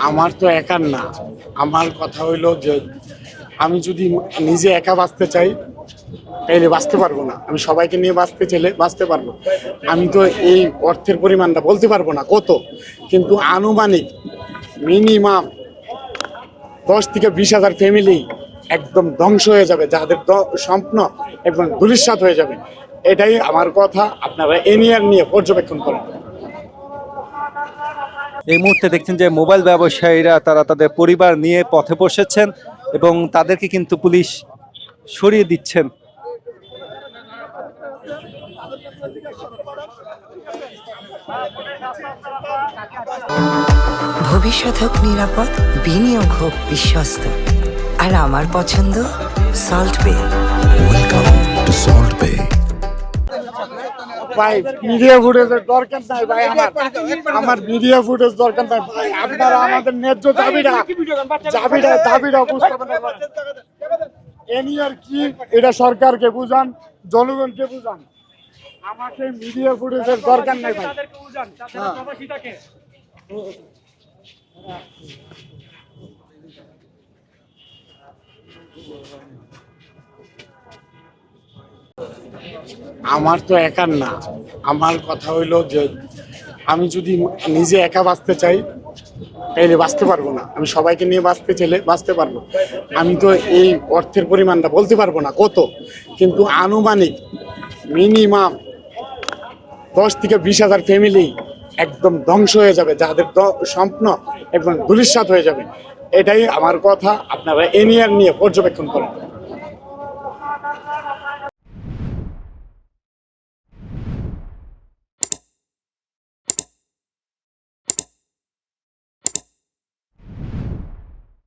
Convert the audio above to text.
আমার তো একার না, আমার কথা হইলো যে আমি যদি নিজে একা বাঁচতে চাই তাইলে বাঁচতে পারবো না। আমি সবাইকে নিয়ে বাঁচতে চাইলে বাঁচতে পারবো। আমি তো এই অর্থের পরিমাণটা বলতে পারবো না কত, কিন্তু আনুমানিক মিনিমাম 10 থেকে 20 হাজার ফ্যামিলি একদম ধ্বংস হয়ে যাবে, যাদের স্বপ্ন একদম ধূলিসাৎ হয়ে যাবে। এটাই আমার কথা, আপনারা এনিয়ার নিয়ে পর্যবেক্ষণ করেন। এই মুহূর্তে দেখছেন যে মোবাইল ব্যবসায়ীরা তারা তাদের পরিবার নিয়ে পথে বসেছেন এবং তাদেরকে কিন্তু পুলিশ সরিয়ে দিচ্ছেন। ভবিষ্যৎ হোক নিরাপদ, বিনিয়োগ হোক বিশ্বস্ত, আর আমার পছন্দ সল্ট বে। ওয়েলকাম টু সল্ট বে। ভাই মিডিয়া ফুটেজের দরকার নাই ভাই, আমার মিডিয়া ফুটেজ দরকার নাই ভাই। আপনারা আমাদের ন্যায্য দাবিটা বুঝতে পারেন। এনিয়ার কি এটা সরকারকে বুঝান, জনগণকে বুঝান, আমাকে মিডিয়া ফুটেজের দরকার নাই ভাই। আমার তো একার না, আমার কথা হইলো যে আমি যদি নিজে একা বাঁচতে চাই তাইলে বাঁচতে পারবো না। আমি সবাইকে নিয়ে বাঁচতে চাইলে বাঁচতে পারবো। আমি তো এই অর্থের পরিমাণটা বলতে পারবো না কত, কিন্তু আনুমানিক মিনিমাম 10 থেকে 20 হাজার ফ্যামিলি একদম ধ্বংস হয়ে যাবে, যাদের স্বপ্ন একদম ধূলিসাৎ হয়ে যাবে। এটাই আমার কথা, আপনারা এনিয়ার নিয়ে পর্যবেক্ষণ করেন।